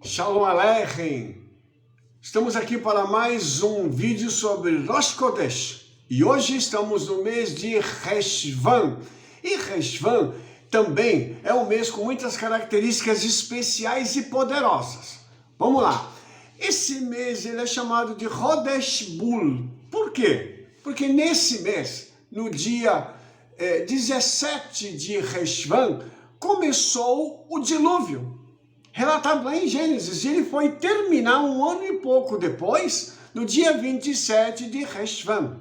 Shalom Aleichem! Estamos aqui para mais um vídeo sobre Rosh Chodesh. E hoje estamos no mês de Reshvan. E Reshvan também é um mês com muitas características especiais e poderosas. Vamos lá. Esse mês ele é chamado de Chodesh Bul. Por quê? Porque nesse mês, no dia 17 de Reshvan, começou o dilúvio. Relatado lá em Gênesis, ele foi terminar um ano e pouco depois, no dia 27 de Reshvan.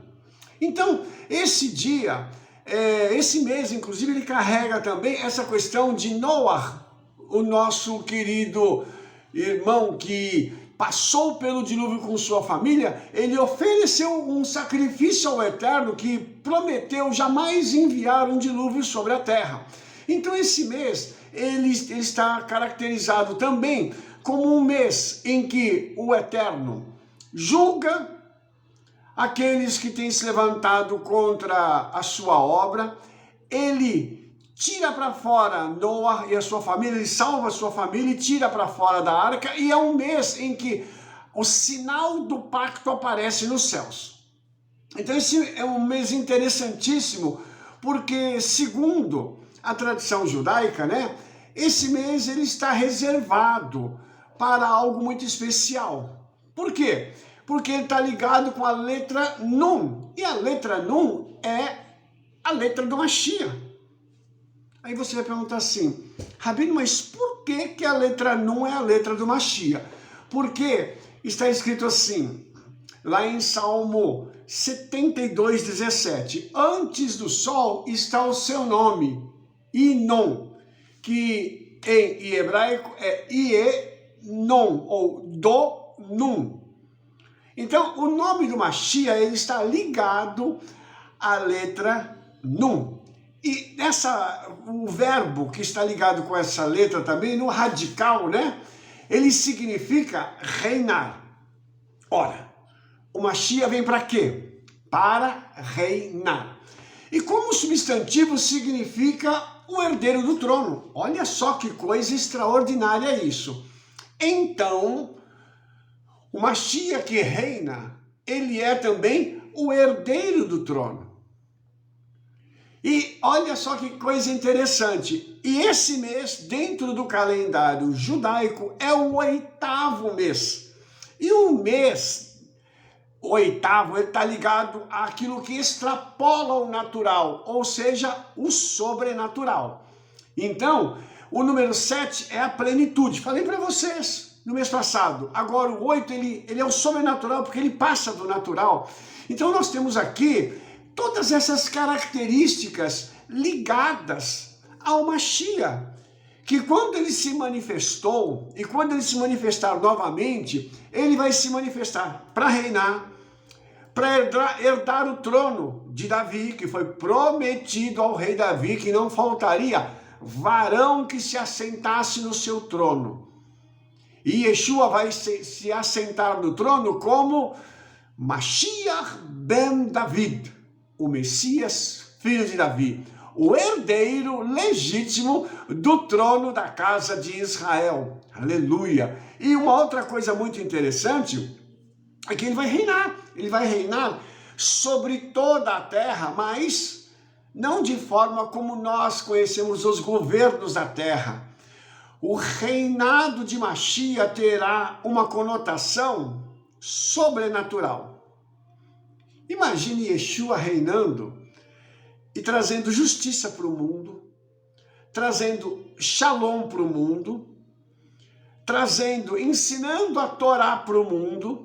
Então, esse dia, esse mês, inclusive, ele carrega também essa questão de Noah, o nosso querido irmão que passou pelo dilúvio com sua família. Ele ofereceu um sacrifício ao Eterno que prometeu jamais enviar um dilúvio sobre a terra. Então, esse mês, ele está caracterizado também como um mês em que o Eterno julga aqueles que têm se levantado contra a sua obra. Ele tira para fora Noah e a sua família, ele salva a sua família e tira para fora da arca, e é um mês em que o sinal do pacto aparece nos céus. Então esse é um mês interessantíssimo, porque segundo a tradição judaica, esse mês ele está reservado para algo muito especial. Por quê? Porque ele está ligado com a letra Nun. E a letra Nun é a letra do Mashiach. Aí você vai perguntar assim, Rabino, mas por que a letra Nun é a letra do Mashiach? Porque está escrito assim, lá em Salmo 72:17, antes do sol está o seu nome, Inon, que em hebraico é Ie-Non, ou Do-Nun. Então, o nome do Mashiach, ele está ligado à letra Nun. E o verbo que está ligado com essa letra também, no radical, ele significa reinar. Ora, o Mashiach vem para quê? Para reinar. E como substantivo significa o herdeiro do trono. Olha só que coisa extraordinária isso. Então, o Mashiach que reina, ele é também o herdeiro do trono. E olha só que coisa interessante. E esse mês, dentro do calendário judaico, é o 8º mês. E o mês 8º, ele está ligado àquilo que extrapola o natural, ou seja, o sobrenatural. Então, o número 7 é a plenitude. Falei para vocês no mês passado. Agora, o 8, ele é o sobrenatural, porque ele passa do natural. Então, nós temos aqui todas essas características ligadas ao Mashiach, que quando ele se manifestou, e quando ele se manifestar novamente, ele vai se manifestar para reinar, para herdar o trono de Davi, que foi prometido ao rei Davi, que não faltaria varão que se assentasse no seu trono. E Yeshua vai se assentar no trono como Mashiach ben David, o Messias, filho de Davi, o herdeiro legítimo do trono da casa de Israel. Aleluia! E uma outra coisa muito interessante é que ele vai reinar sobre toda a terra, mas não de forma como nós conhecemos os governos da terra. O reinado de Mashiach terá uma conotação sobrenatural. Imagine Yeshua reinando e trazendo justiça para o mundo, trazendo shalom para o mundo, ensinando a Torá para o mundo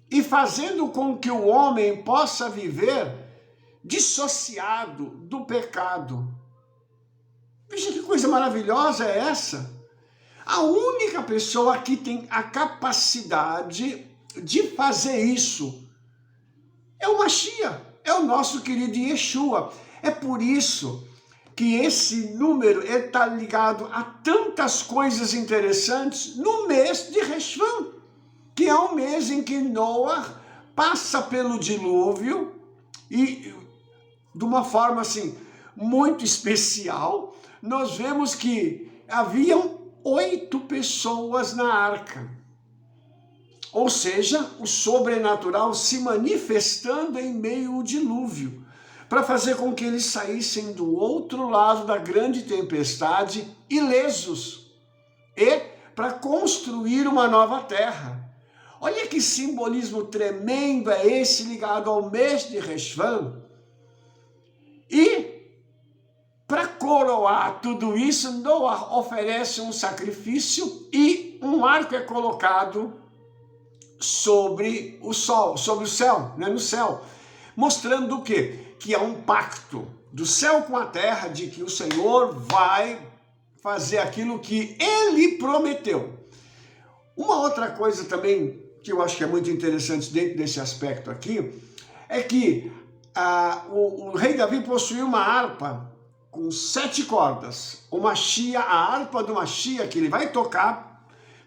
e fazendo com que o homem possa viver dissociado do pecado. Veja que coisa maravilhosa é essa. A única pessoa que tem a capacidade de fazer isso é o Mashiach, é o nosso querido Yeshua. É por isso que esse número está ligado a tantas coisas interessantes no mês de Reshvan, que é um mês em que Noah passa pelo dilúvio e, de uma forma assim muito especial, nós vemos que havia 8 pessoas na arca. Ou seja, o sobrenatural se manifestando em meio ao dilúvio, para fazer com que eles saíssem do outro lado da grande tempestade ilesos e para construir uma nova terra. Olha que simbolismo tremendo é esse ligado ao mês de Reshvan. E para coroar tudo isso, Noah oferece um sacrifício e um arco é colocado sobre o sol, sobre o céu, né, no céu, mostrando o quê? Que é um pacto do céu com a terra, de que o Senhor vai fazer aquilo que ele prometeu. Uma outra coisa também que eu acho que é muito interessante dentro desse aspecto aqui, é que o rei Davi possuía uma harpa com 7 cordas. O Mashiach, a harpa do Mashiach que ele vai tocar,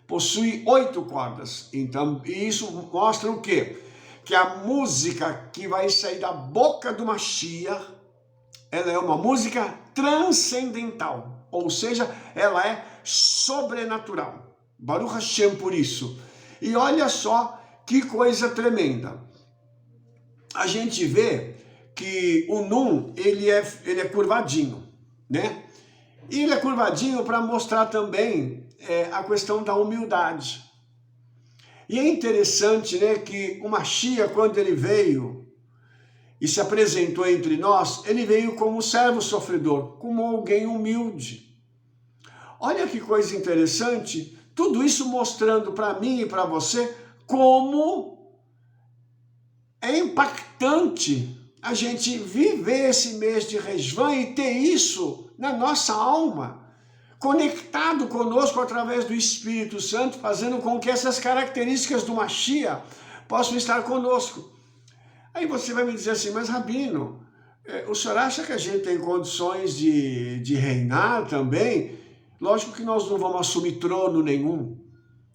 possui 8 cordas. Então, isso mostra o quê? Que a música que vai sair da boca do Mashiach, ela é uma música transcendental, ou seja, ela é sobrenatural. Baruch Hashem por isso. E olha só que coisa tremenda. A gente vê que o Nun, ele é curvadinho, né? E ele é curvadinho para mostrar também a questão da humildade. E é interessante, né, que o Mashiach, quando ele veio e se apresentou entre nós, ele veio como servo sofredor, como alguém humilde. Olha que coisa interessante, tudo isso mostrando para mim e para você como é impactante a gente viver esse mês de Reshvan e ter isso na nossa alma, conectado conosco através do Espírito Santo, fazendo com que essas características do Mashiach possam estar conosco. Aí você vai me dizer assim, mas Rabino, o senhor acha que a gente tem condições de reinar também? Lógico que nós não vamos assumir trono nenhum,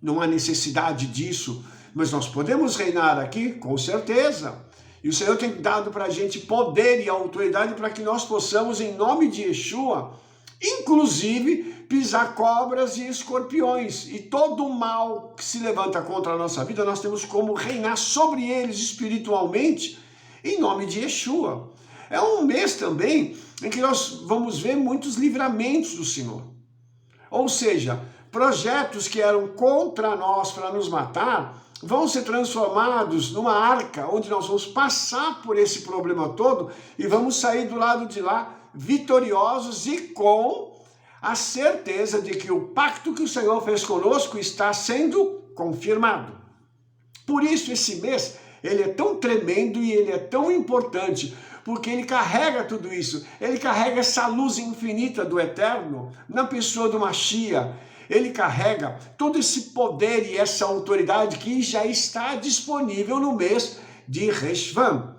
não há necessidade disso, mas nós podemos reinar aqui, com certeza. E o Senhor tem dado para a gente poder e autoridade para que nós possamos, em nome de Yeshua, inclusive pisar cobras e escorpiões. E todo o mal que se levanta contra a nossa vida, nós temos como reinar sobre eles espiritualmente, em nome de Yeshua. É um mês também em que nós vamos ver muitos livramentos do Senhor. Ou seja, projetos que eram contra nós para nos matar, vão ser transformados numa arca, onde nós vamos passar por esse problema todo e vamos sair do lado de lá vitoriosos e com a certeza de que o pacto que o Senhor fez conosco está sendo confirmado. Por isso esse mês, ele é tão tremendo e ele é tão importante, porque ele carrega tudo isso, ele carrega essa luz infinita do Eterno na pessoa do Mashiach. Ele carrega todo esse poder e essa autoridade que já está disponível no mês de Reshvan.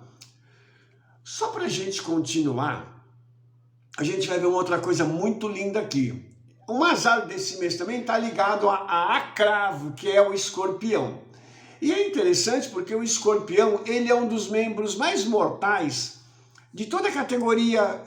Só para a gente continuar, a gente vai ver uma outra coisa muito linda aqui. O azar desse mês também está ligado a Akravo, que é o escorpião. E é interessante porque o escorpião, ele é um dos membros mais mortais de toda a categoria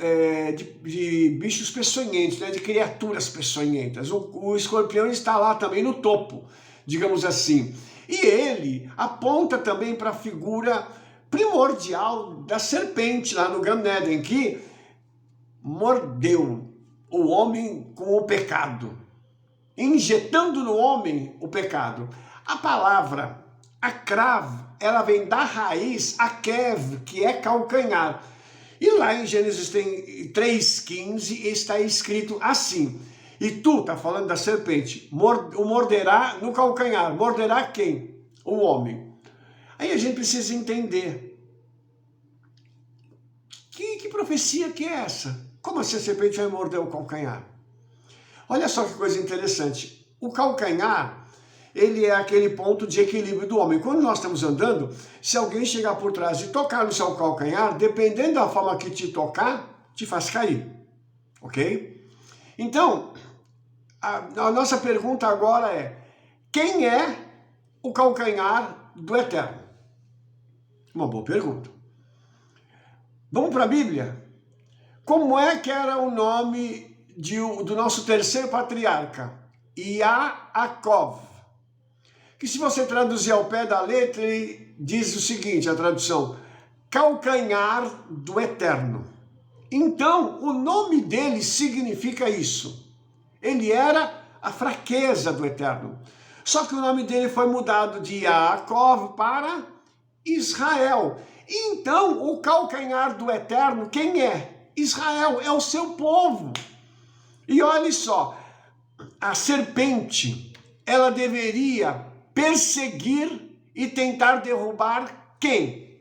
de bichos peçonhentos, né, de criaturas peçonhentas. O escorpião está lá também no topo, digamos assim. E ele aponta também para a figura primordial da serpente lá no Gan Eden, que mordeu o homem com o pecado, injetando no homem o pecado. A palavra akrav, ela vem da raiz akev, que é calcanhar. E lá em Gênesis 3,15 está escrito assim, e tu, está falando da serpente, o morderá no calcanhar. Morderá quem? O homem. Aí a gente precisa entender, que profecia que é essa? Como assim a serpente vai morder o calcanhar? Olha só que coisa interessante, o calcanhar, ele é aquele ponto de equilíbrio do homem. Quando nós estamos andando, se alguém chegar por trás e tocar no seu calcanhar, dependendo da forma que te tocar, te faz cair, ok? Então, a nossa pergunta agora é, quem é o calcanhar do Eterno? Uma boa pergunta. Vamos para a Bíblia? Como é que era o nome do nosso terceiro patriarca? Yaakov, que se você traduzir ao pé da letra, ele diz o seguinte, a tradução, calcanhar do Eterno. Então, o nome dele significa isso. Ele era a fraqueza do Eterno. Só que o nome dele foi mudado de Yaakov para Israel. Então, o calcanhar do Eterno, quem é? Israel, é o seu povo. E olha só, a serpente, ela deveria perseguir e tentar derrubar quem?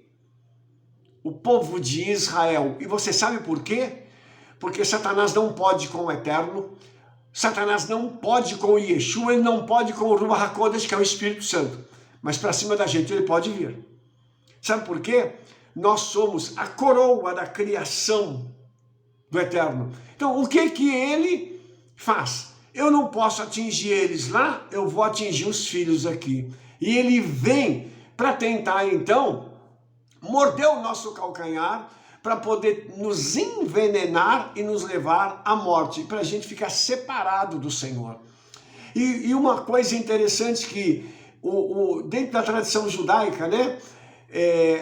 O povo de Israel. E você sabe por quê? Porque Satanás não pode com o Eterno, Satanás não pode com o Yeshua, ele não pode com o Ruach HaKodesh, que é o Espírito Santo. Mas para cima da gente ele pode vir. Sabe por quê? Nós somos a coroa da criação do Eterno. Então, o que que ele faz? Eu não posso atingir eles lá, eu vou atingir os filhos aqui. E ele vem para tentar, então, morder o nosso calcanhar, para poder nos envenenar e nos levar à morte, para a gente ficar separado do Senhor. E uma coisa interessante que, dentro da tradição judaica, né,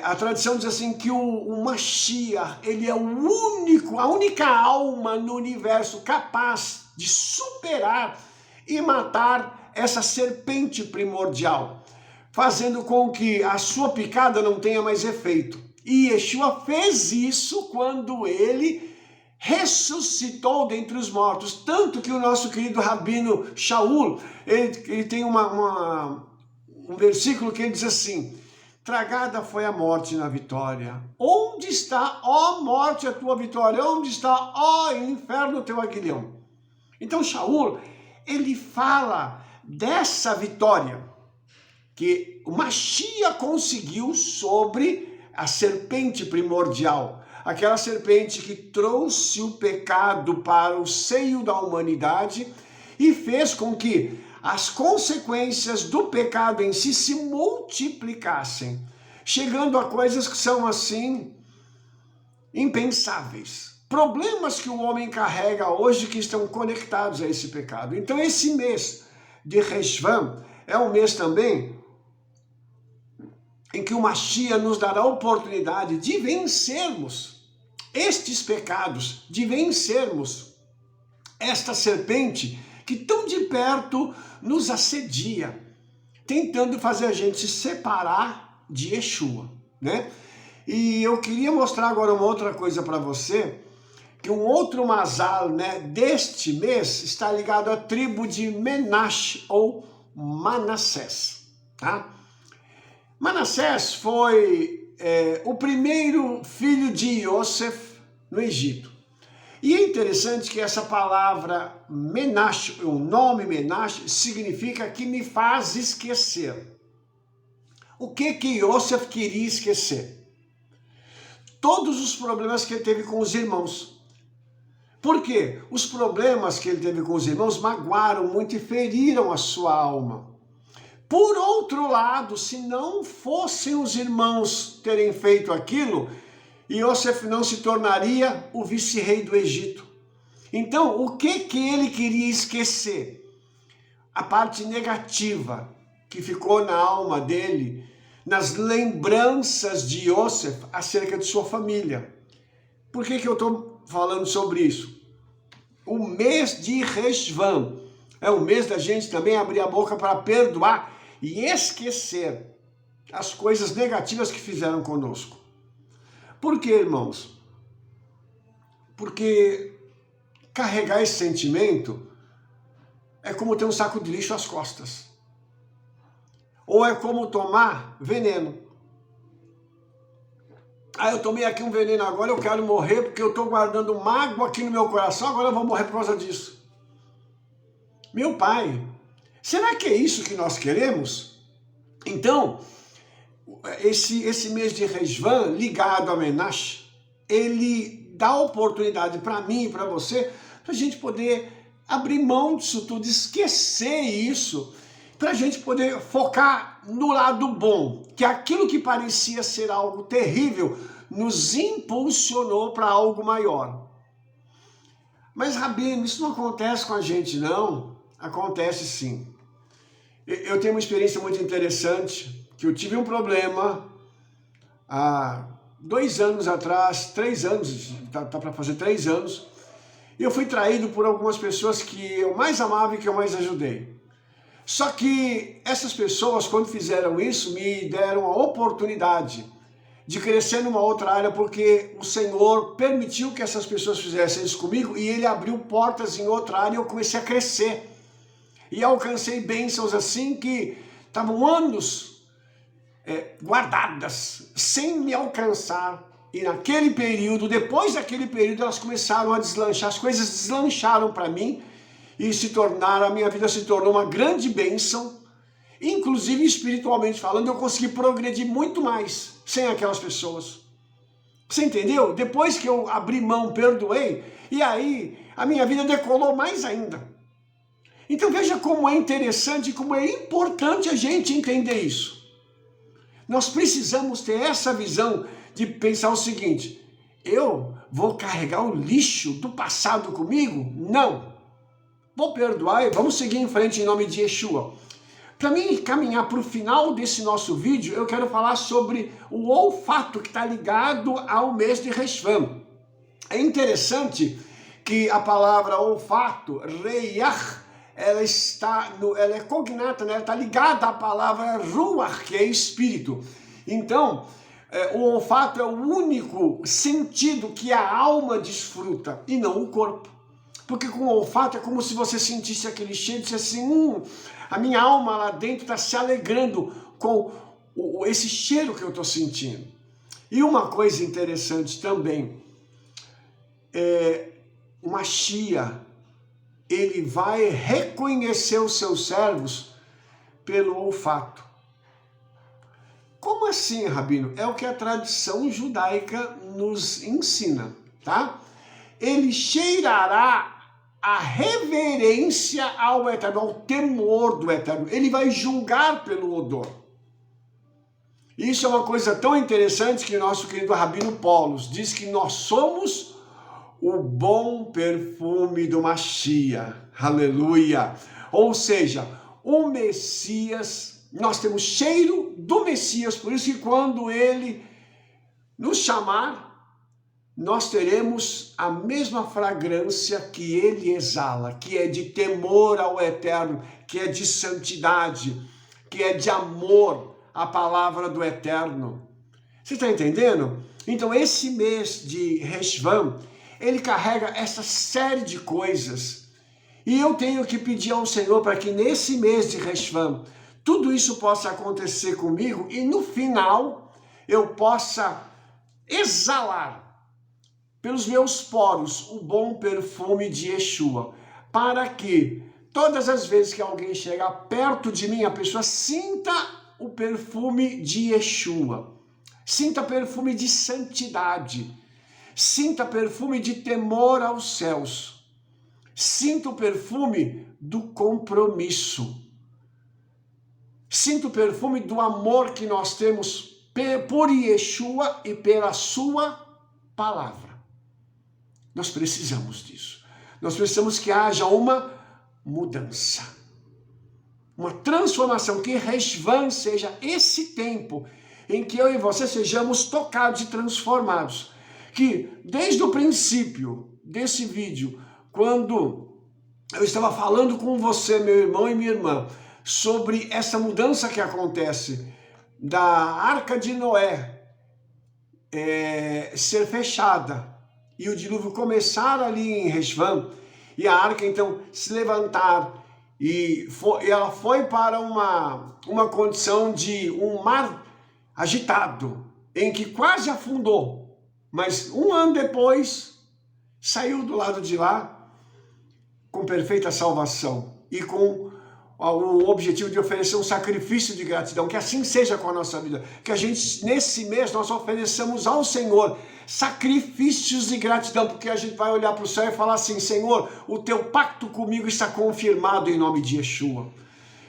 a tradição diz assim que o Mashiach, ele é a única alma no universo capaz de superar e matar essa serpente primordial, fazendo com que a sua picada não tenha mais efeito. E Yeshua fez isso quando ele ressuscitou dentre os mortos. Tanto que o nosso querido Rabino Shaul, ele tem um versículo que ele diz assim, tragada foi a morte na vitória. Onde está, ó morte, a tua vitória? Onde está, ó inferno, o teu aguilhão? Então Shaul, ele fala dessa vitória que o Mashiach conseguiu sobre a serpente primordial, aquela serpente que trouxe o pecado para o seio da humanidade e fez com que as consequências do pecado em si se multiplicassem, chegando a coisas que são assim impensáveis. Problemas que o homem carrega hoje que estão conectados a esse pecado. Então esse mês de Reshvan é um mês também em que o Mashiach nos dará a oportunidade de vencermos estes pecados, de vencermos esta serpente que tão de perto nos assedia, tentando fazer a gente se separar de Yeshua, né? E eu queria mostrar agora uma outra coisa para você, que um outro mazal, né, deste mês está ligado à tribo de Menash ou Manassés, tá? Manassés foi o primeiro filho de Yosef no Egito. E é interessante que essa palavra Menash, o nome Menash, significa que me faz esquecer. O que Yosef queria esquecer? Todos os problemas que ele teve com os irmãos. Por quê? Os problemas que ele teve com os irmãos magoaram muito e feriram a sua alma. Por outro lado, se não fossem os irmãos terem feito aquilo, Yosef não se tornaria o vice-rei do Egito. Então, o que ele queria esquecer? A parte negativa que ficou na alma dele, nas lembranças de Yosef acerca de sua família. Por que eu estou falando sobre isso? O mês de Reshvan é o mês da gente também abrir a boca para perdoar e esquecer as coisas negativas que fizeram conosco. Por quê, irmãos? Porque carregar esse sentimento é como ter um saco de lixo às costas. Ou é como tomar veneno. Eu tomei aqui um veneno agora, eu quero morrer porque eu estou guardando mágoa aqui no meu coração, agora eu vou morrer por causa disso. Meu pai, será que é isso que nós queremos? Então, esse mês de Reshvan, ligado a Menash, ele dá oportunidade para mim e para você, para a gente poder abrir mão disso tudo, esquecer isso, para a gente poder focar no lado bom, que aquilo que parecia ser algo terrível nos impulsionou para algo maior. Mas, Rabino, isso não acontece com a gente, não. acontece sim. Eu tenho uma experiência muito interessante, que eu tive um problema há 2 anos atrás, 3 anos, tá para fazer 3 anos, e eu fui traído por algumas pessoas que eu mais amava e que eu mais ajudei. Só que essas pessoas, quando fizeram isso, me deram a oportunidade de crescer numa outra área, porque o Senhor permitiu que essas pessoas fizessem isso comigo e Ele abriu portas em outra área e eu comecei a crescer. E alcancei bênçãos assim que estavam anos guardadas, sem me alcançar. E naquele período, depois daquele período, elas começaram a deslanchar, as coisas deslancharam para mim e a minha vida se tornou uma grande bênção. Inclusive espiritualmente falando, eu consegui progredir muito mais sem aquelas pessoas. Você entendeu? Depois que eu abri mão, perdoei, e aí a minha vida decolou mais ainda. Então veja como é interessante, como é importante a gente entender isso. Nós precisamos ter essa visão de pensar o seguinte: eu vou carregar o lixo do passado comigo? Não. Vou perdoar e vamos seguir em frente em nome de Yeshua. Para mim caminhar para o final desse nosso vídeo, eu quero falar sobre o olfato que está ligado ao mês de Reshvan. É interessante que a palavra olfato, reiach, ela é cognata, né? Ela está ligada à palavra ruach, que é espírito. Então, o olfato é o único sentido que a alma desfruta e não o corpo. Porque com o olfato é como se você sentisse aquele cheiro e dissesse assim, a minha alma lá dentro está se alegrando com esse cheiro que eu estou sentindo. E uma coisa interessante também, o Mashiach, ele vai reconhecer os seus servos pelo olfato. Como assim, Rabino? É o que a tradição judaica nos ensina, tá? Ele cheirará a reverência ao Eterno, ao temor do Eterno. Ele vai julgar pelo odor. Isso é uma coisa tão interessante que nosso querido Rabino Polos diz que nós somos o bom perfume do Mashiach. Aleluia! Ou seja, o Messias, nós temos cheiro do Messias, por isso que quando ele nos chamar, nós teremos a mesma fragrância que ele exala, que é de temor ao Eterno, que é de santidade, que é de amor à palavra do Eterno. Você está entendendo? Então esse mês de Reshvan, ele carrega essa série de coisas. E eu tenho que pedir ao Senhor para que nesse mês de Reshvan, tudo isso possa acontecer comigo e no final eu possa exalar pelos meus poros o bom perfume de Yeshua, para que todas as vezes que alguém chegar perto de mim, a pessoa sinta o perfume de Yeshua, sinta perfume de santidade, sinta perfume de temor aos céus, sinta o perfume do compromisso, sinta o perfume do amor que nós temos por Yeshua e pela sua palavra. Nós precisamos disso. Nós precisamos que haja uma mudança, uma transformação, que Reshvan seja esse tempo em que eu e você sejamos tocados e transformados. Que desde o princípio desse vídeo, quando eu estava falando com você, meu irmão e minha irmã, sobre essa mudança que acontece da Arca de Noé ser fechada, e o dilúvio começar ali em Reshvan, e a arca então se levantar, e ela foi para uma condição de um mar agitado, em que quase afundou, mas 1 ano depois saiu do lado de lá com perfeita salvação e com o objetivo de oferecer um sacrifício de gratidão. Que assim seja com a nossa vida, que a gente nesse mês nós ofereçamos ao Senhor sacrifícios de gratidão, porque a gente vai olhar para o céu e falar assim: Senhor, o teu pacto comigo está confirmado em nome de Yeshua.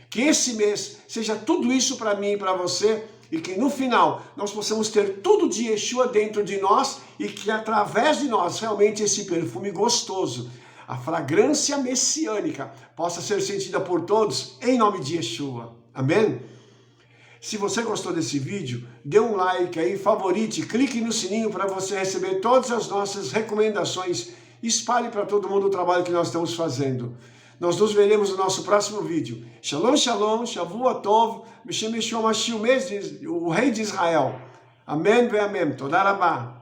Que esse mês seja tudo isso para mim e para você, e que no final nós possamos ter tudo de Yeshua dentro de nós, e que através de nós realmente esse perfume gostoso, a fragrância messiânica possa ser sentida por todos, em nome de Yeshua. Amém? Se você gostou desse vídeo, dê um like aí, favorite, clique no sininho para você receber todas as nossas recomendações. Espalhe para todo mundo o trabalho que nós estamos fazendo. Nós nos veremos no nosso próximo vídeo. Shalom, shalom, Shavua Tov, Meshem Yeshua Mashiach, o Rei de Israel. Amém, amém. Toda rabá.